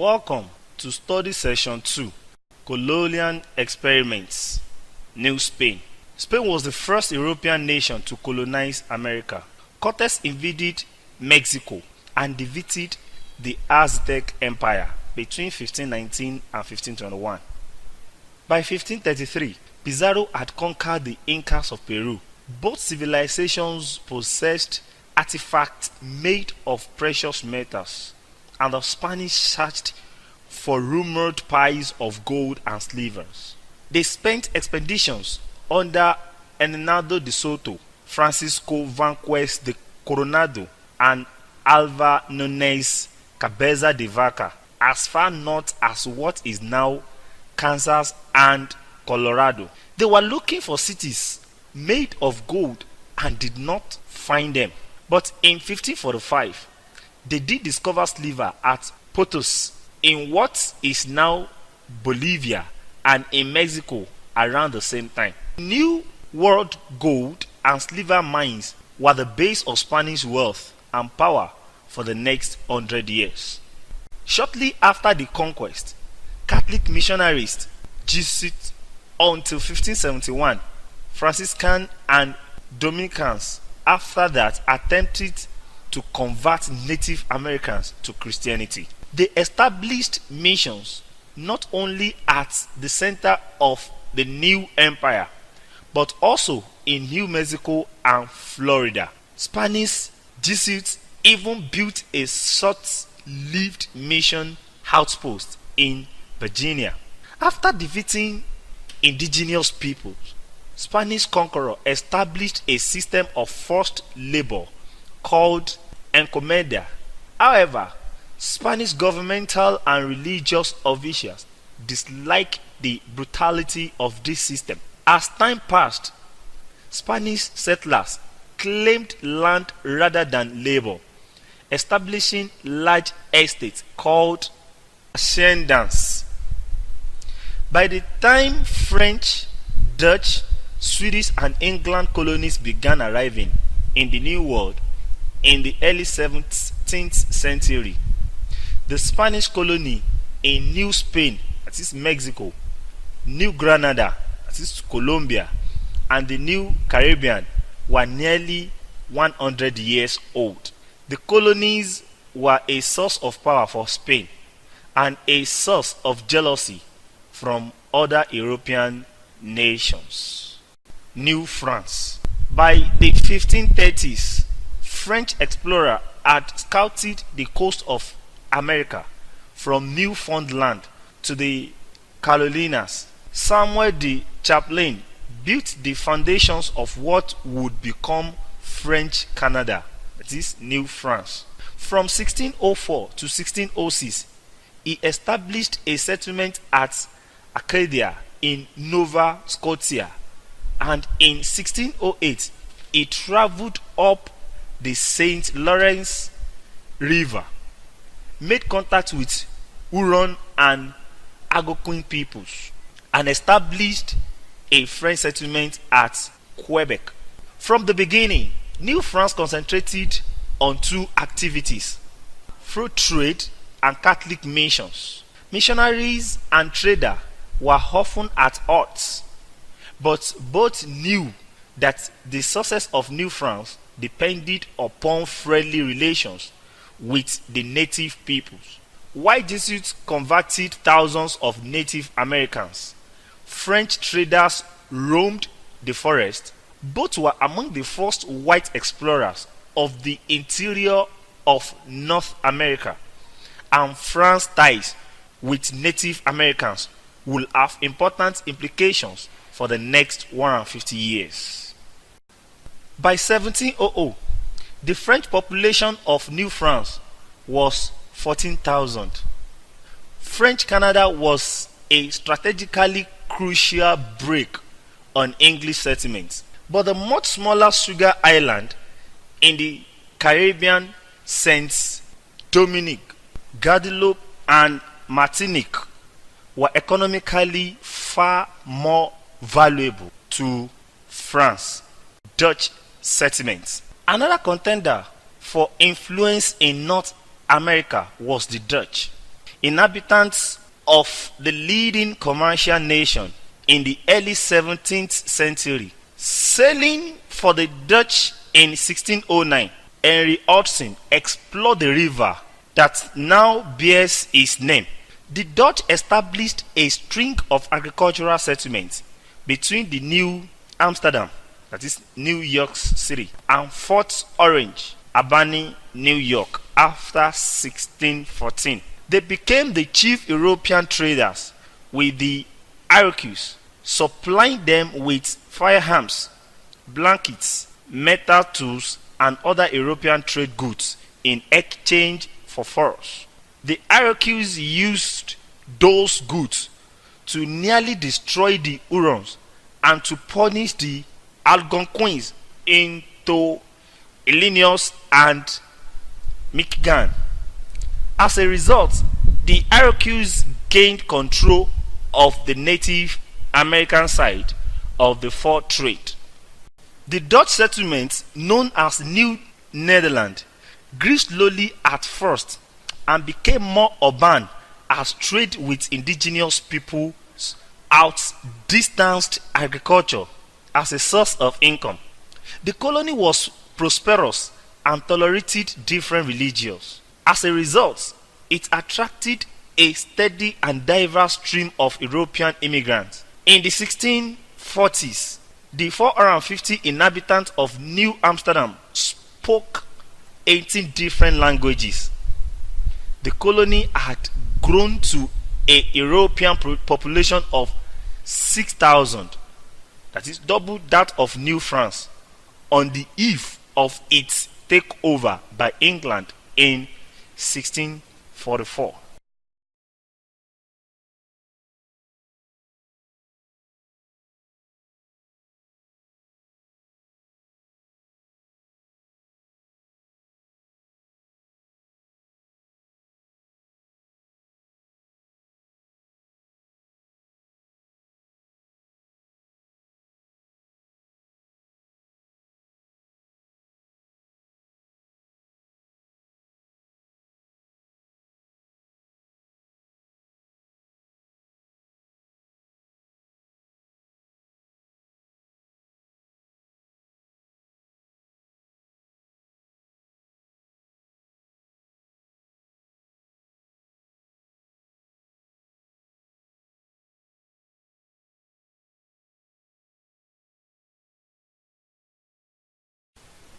Welcome to study session 2, Colonial Experiments, New Spain. Spain was the first European nation to colonize America. Cortes invaded Mexico and defeated the Aztec Empire between 1519 and 1521. By 1533, Pizarro had conquered the Incas of Peru. Both civilizations possessed artifacts made of precious metals, and the Spanish searched for rumored piles of gold and silvers. They spent expeditions under Hernando de Soto, Francisco Vanquez de Coronado, and Alva Nunes Cabeza de Vaca, as far north as what is now Kansas and Colorado. They were looking for cities made of gold and did not find them. But in 1545, they did discover silver at Potos in what is now Bolivia and in Mexico around the same time. New World gold and silver mines were the base of Spanish wealth and power for the next 100 years. Shortly after the conquest, Catholic missionaries, Jesuits, until 1571, Franciscan and Dominicans after that attempted to convert Native Americans to Christianity. They established missions not only at the center of the new empire, but also in New Mexico and Florida. Spanish Jesuits even built a short-lived mission outpost in Virginia. After defeating indigenous peoples, Spanish conqueror established a system of forced labor called encomienda. However, Spanish governmental and religious officials disliked the brutality of this system. As time passed, Spanish settlers claimed land rather than labor, establishing large estates called haciendas. By the time French, Dutch, Swedish and England colonies began arriving in the New World in the early 17th century, the Spanish colony in New Spain, that is Mexico, New Granada, that is Colombia, and the New Caribbean were nearly 100 years old. The colonies were a source of power for Spain and a source of jealousy from other European nations. New France. By the 1530s, French explorers had scouted the coast of America from Newfoundland to the Carolinas. Samuel de Champlain built the foundations of what would become French Canada, that is New France. From 1604 to 1606, he established a settlement at Acadia in Nova Scotia, and in 1608 he traveled up the St. Lawrence River, made contact with Huron and Algonquin peoples, and established a French settlement at Quebec. From the beginning, New France concentrated on two activities: fruit trade and Catholic missions. Missionaries and traders were often at odds, but both knew that the success of New France depended upon friendly relations with the native peoples. While Jesuits converted thousands of Native Americans, French traders roamed the forest. Both were among the first white explorers of the interior of North America, and France's ties with Native Americans will have important implications for the next 150 years. By 1700, the French population of New France was 14,000. French Canada was a strategically crucial break on English settlements, but the much smaller Sugar Island in the Caribbean, Saint Dominic, Guadeloupe, and Martinique were economically far more valuable to France Dutch settlements. Another contender for influence in North America was the Dutch. inhabitants of the leading commercial nation in the early 17th century. Sailing for the Dutch in 1609, Henry Hudson explored the river that now bears his name. The Dutch established a string of agricultural settlements between the New Amsterdam, that is New York City, and Fort Orange, Albany, New York after 1614. They became the chief European traders with the Iroquois, supplying them with firearms, blankets, metal tools, and other European trade goods in exchange for furs. The Iroquois used those goods to nearly destroy the Hurons and to punish the Algonquins into Illinois and Michigan. As a result, the Iroquois gained control of the Native American side of the fur trade. The Dutch settlements, known as New Netherland, grew slowly at first and became more urban as trade with indigenous peoples outdistanced agriculture as a source of income. The colony was prosperous and tolerated different religions. As a result, it attracted a steady and diverse stream of European immigrants. In the 1640s, the 450 inhabitants of New Amsterdam spoke 18 different languages. The colony had grown to a European population of 6,000, that is double that of New France, on the eve of its takeover by England in 1644.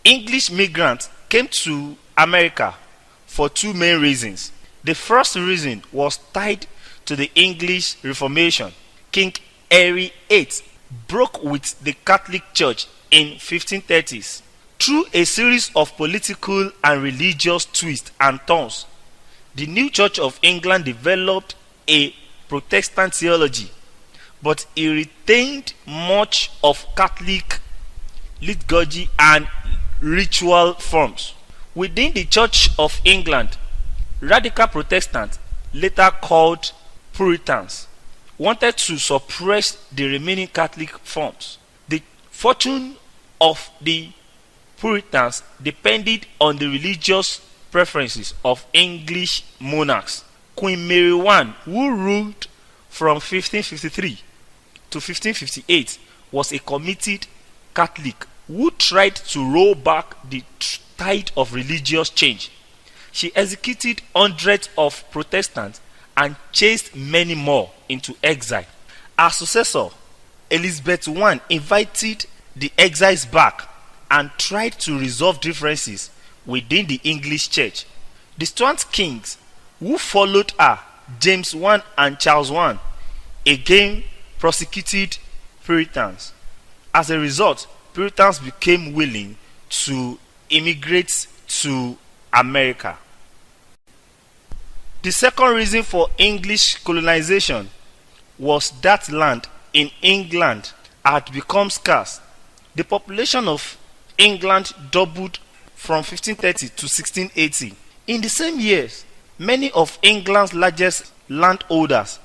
English migrants came to America for two main reasons. The first reason was tied to the English Reformation. King Henry VIII broke with the Catholic Church in 1530s. Through a series of political and religious twists and turns, the new Church of England developed a Protestant theology, but it retained much of Catholic liturgy and ritual forms. Within the Church of England, radical Protestants, later called Puritans, wanted to suppress the remaining Catholic forms. The fortune of the Puritans depended on the religious preferences of English monarchs. Queen Mary I, who ruled from 1553 to 1558, was a committed Catholic who tried to roll back the tide of religious change. She executed hundreds of Protestants and chased many more into exile. Her successor, Elizabeth I, invited the exiles back and tried to resolve differences within the English church. The Stuart kings who followed her, James I and Charles I, again prosecuted Puritans. As a result, Puritans became willing to immigrate to America. The second reason for English colonization was that land in England had become scarce. The population of England doubled from 1530 to 1680. In the same years, many of England's largest landholders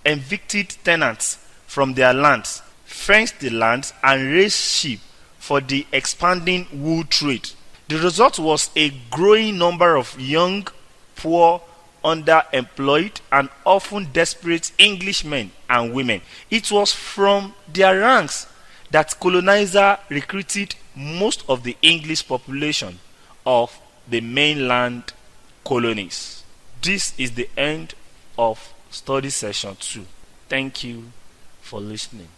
evicted tenants from their lands, fenced the lands, and raised sheep for the expanding wool trade. The result was a growing number of young, poor underemployed and often desperate Englishmen and women. It was from their ranks that colonizer recruited most of the English population of the mainland colonies. This is the end of study session 2. Thank you for listening.